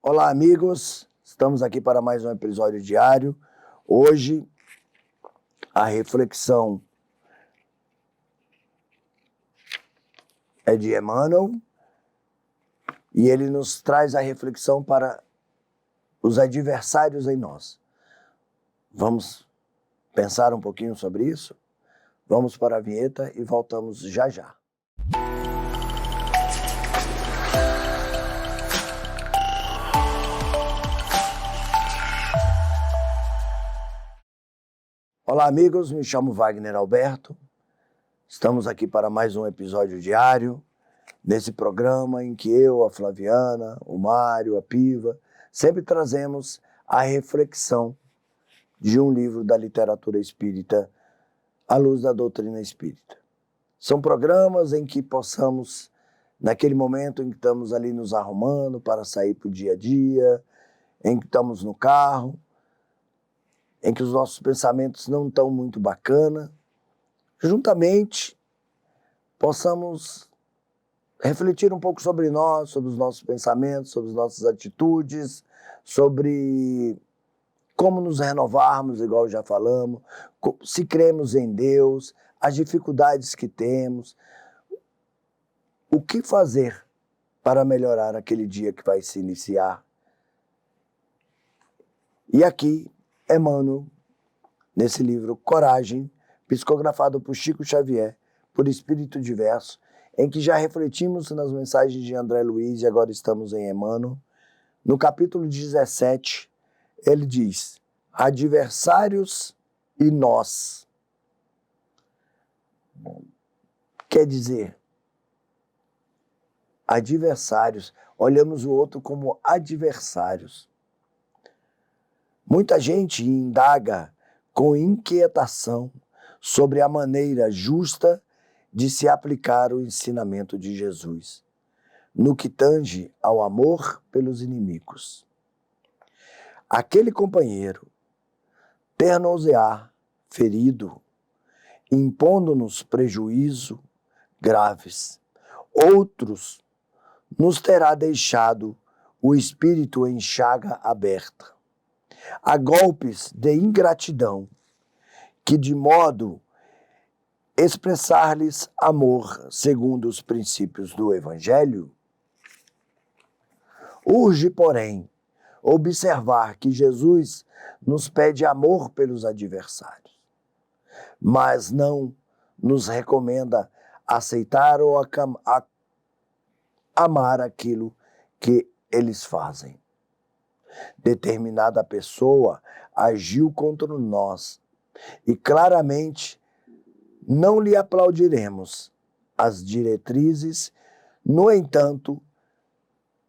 Olá, amigos. Estamos aqui para mais um episódio diário. Hoje, a reflexão é de Emmanuel e ele nos traz a reflexão para os adversários em nós. Vamos pensar um pouquinho sobre isso? Vamos para a vinheta e voltamos já já. Olá, amigos. Me chamo Wagner Alberto. Estamos aqui para mais um episódio diário, nesse programa em que eu, a Flaviana, o Mário, a Piva, sempre trazemos a reflexão de um livro da literatura espírita à luz da doutrina espírita. São programas em que possamos, naquele momento em que estamos ali nos arrumando para sair para o dia a dia, em que estamos no carro, em que os nossos pensamentos não estão muito bacana, juntamente possamos refletir um pouco sobre nós, sobre os nossos pensamentos, sobre as nossas atitudes, sobre como nos renovarmos, igual já falamos, se cremos em Deus, as dificuldades que temos, o que fazer para melhorar aquele dia que vai se iniciar. E aqui, Emmanuel, nesse livro Coragem, psicografado por Chico Xavier, por Espírito Diverso, em que já refletimos nas mensagens de André Luiz e agora estamos em Emmanuel. No capítulo 17, ele diz: adversários e nós. Quer dizer, adversários, olhamos o outro como adversários. Muita gente indaga com inquietação sobre a maneira justa de se aplicar o ensinamento de Jesus, no que tange ao amor pelos inimigos. Aquele companheiro, ter-nos-á ferido, impondo-nos prejuízo graves. Outros nos terá deixado o espírito em chaga aberta, a golpes de ingratidão, que de modo expressar-lhes amor segundo os princípios do Evangelho. Urge, porém, observar que Jesus nos pede amor pelos adversários, mas não nos recomenda aceitar ou amar aquilo que eles fazem. Determinada pessoa agiu contra nós e claramente não lhe aplaudiremos as diretrizes, no entanto,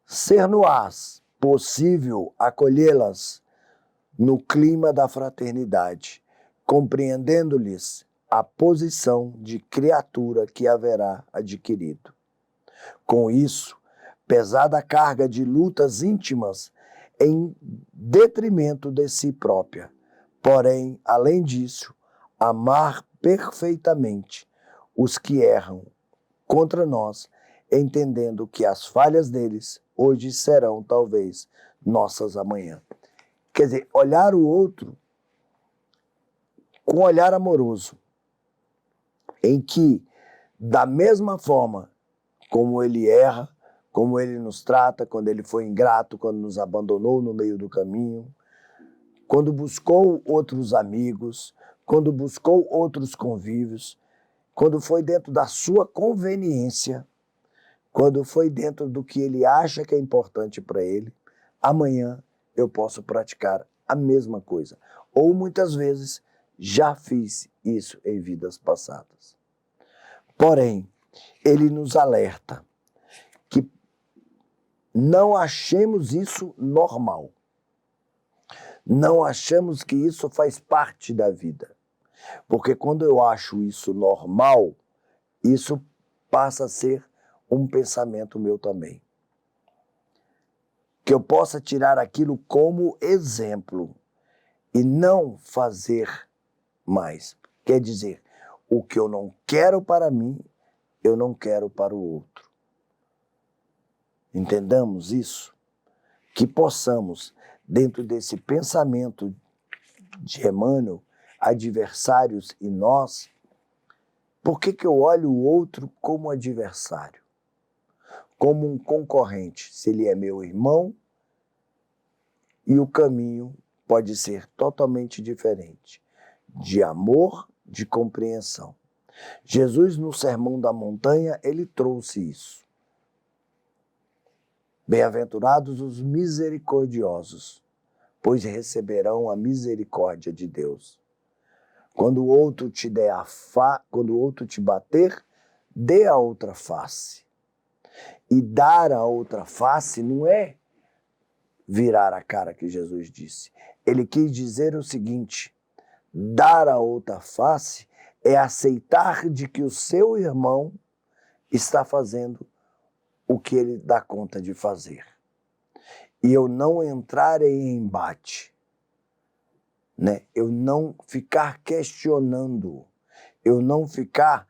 ser-nos-ás possível acolhê-las no clima da fraternidade, compreendendo-lhes a posição de criatura que haverá adquirido. Com isso, pesada carga de lutas íntimas em detrimento de si própria. Porém, além disso, amar perfeitamente os que erram contra nós, entendendo que as falhas deles hoje serão, talvez, nossas amanhã. Quer dizer, olhar o outro com um olhar amoroso, em que, da mesma forma como ele erra, como ele nos trata, quando ele foi ingrato, quando nos abandonou no meio do caminho, quando buscou outros amigos, quando buscou outros convívios, quando foi dentro da sua conveniência, quando foi dentro do que ele acha que é importante para ele, amanhã eu posso praticar a mesma coisa. Ou muitas vezes já fiz isso em vidas passadas. Porém, ele nos alerta que não achemos isso normal. Não achamos que isso faz parte da vida. Porque quando eu acho isso normal, isso passa a ser um pensamento meu também. Que eu possa tirar aquilo como exemplo e não fazer mais. Quer dizer, o que eu não quero para mim, eu não quero para o outro. Entendamos isso? que possamos, dentro desse pensamento de Emmanuel, adversários e nós, por que eu olho o outro como adversário? Como um concorrente, se ele é meu irmão, e o caminho pode ser totalmente diferente, de amor, de compreensão. Jesus, no Sermão da Montanha, ele trouxe isso. Bem-aventurados os misericordiosos, pois receberão a misericórdia de Deus. Quando o outro te der quando o outro te bater, dê a outra face. E dar a outra face não é virar a cara, que Jesus disse. Ele quis dizer o seguinte: dar a outra face é aceitar de que o seu irmão está fazendo o que ele dá conta de fazer. E eu não entrar em embate, né? Eu não ficar questionando, eu não ficar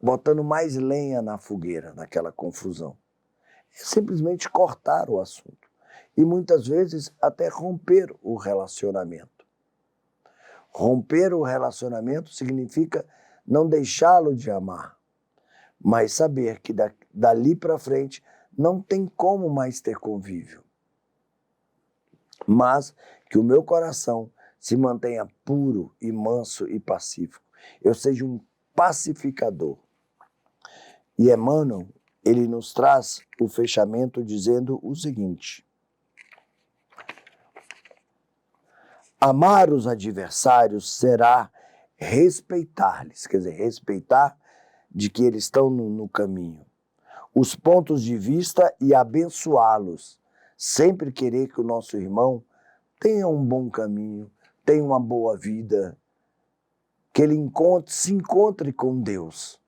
botando mais lenha na fogueira, naquela confusão. É simplesmente cortar o assunto. E muitas vezes até romper o relacionamento. Romper o relacionamento significa não deixá-lo de amar, mas saber que dali para frente não tem como mais ter convívio. Mas que o meu coração se mantenha puro e manso e pacífico. Eu seja um pacificador. E Emmanuel, ele nos traz o fechamento dizendo o seguinte: amar os adversários será respeitar-lhes, quer dizer, respeitar de que eles estão no caminho, os pontos de vista e abençoá-los, sempre querer que o nosso irmão tenha um bom caminho, tenha uma boa vida, que ele se encontre com Deus.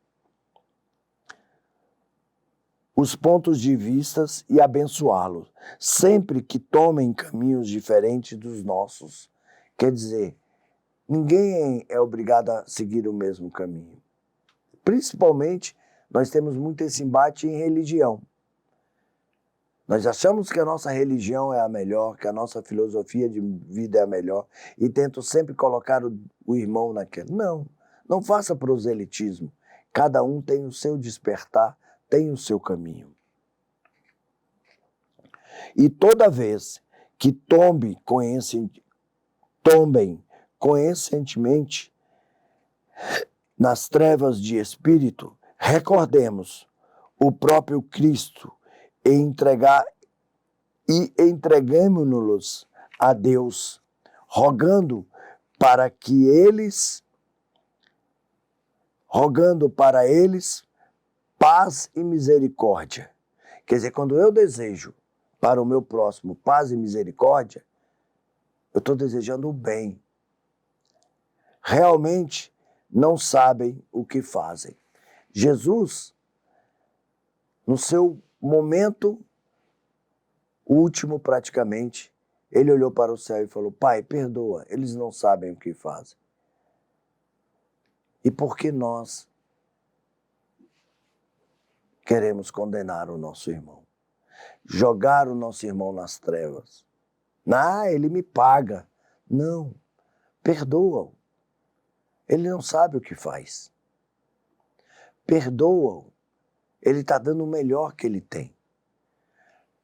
Os pontos de vista e abençoá-los, sempre que tomem caminhos diferentes dos nossos. Quer dizer, ninguém é obrigado a seguir o mesmo caminho. Principalmente, nós temos muito esse embate em religião. Nós achamos que a nossa religião é a melhor, que a nossa filosofia de vida é a melhor, e tento sempre colocar o irmão naquela. Não, não faça proselitismo. Cada um tem o seu despertar, tem o seu caminho. E toda vez que tombem conscientemente nas trevas de espírito, recordemos o próprio Cristo e entregamos-nos a Deus, rogando para eles paz e misericórdia. Quer dizer, quando eu desejo para o meu próximo paz e misericórdia, eu estou desejando o bem. Realmente não sabem o que fazem. Jesus, no seu momento último praticamente, ele olhou para o céu e falou: Pai, perdoa, eles não sabem o que fazem. E por que nós queremos condenar o nosso irmão? Jogar o nosso irmão nas trevas. Ele me paga. Não, perdoa-o. Ele não sabe o que faz. Perdoa-o. Ele está dando o melhor que ele tem.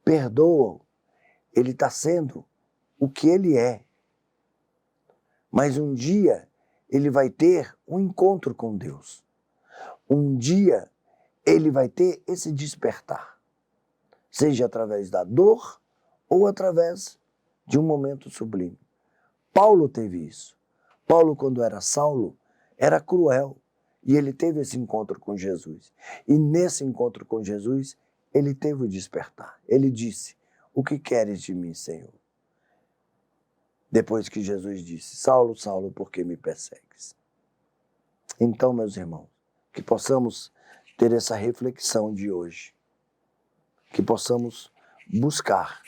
Perdoa-o. Ele está sendo o que ele é. Mas um dia ele vai ter um encontro com Deus. Um dia ele vai ter esse despertar. Seja através da dor ou através de um momento sublime. Paulo teve isso. Paulo, quando era Saulo, era cruel. E ele teve esse encontro com Jesus. E nesse encontro com Jesus, ele teve o despertar. Ele disse: o que queres de mim, Senhor? Depois que Jesus disse: Saulo, Saulo, por que me persegues? Então, meus irmãos, que possamos ter essa reflexão de hoje. Que possamos buscar,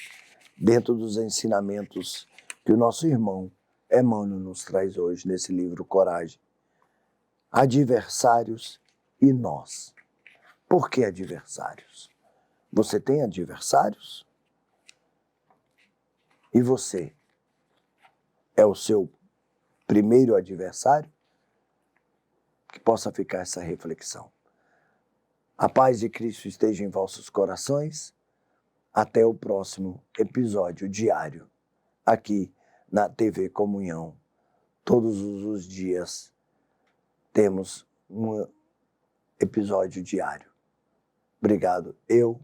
dentro dos ensinamentos que o nosso irmão Emmanuel nos traz hoje, nesse livro Coragem, adversários e nós. Por que adversários? Você tem adversários? E você é o seu primeiro adversário? Que possa ficar essa reflexão. A paz de Cristo esteja em vossos corações. Até o próximo episódio diário, aqui na TV Comunhão. Todos os dias temos um episódio diário. Obrigado. Eu,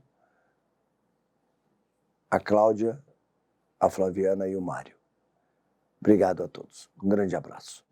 a Cláudia, a Flaviana e o Mário. Obrigado a todos. Um grande abraço.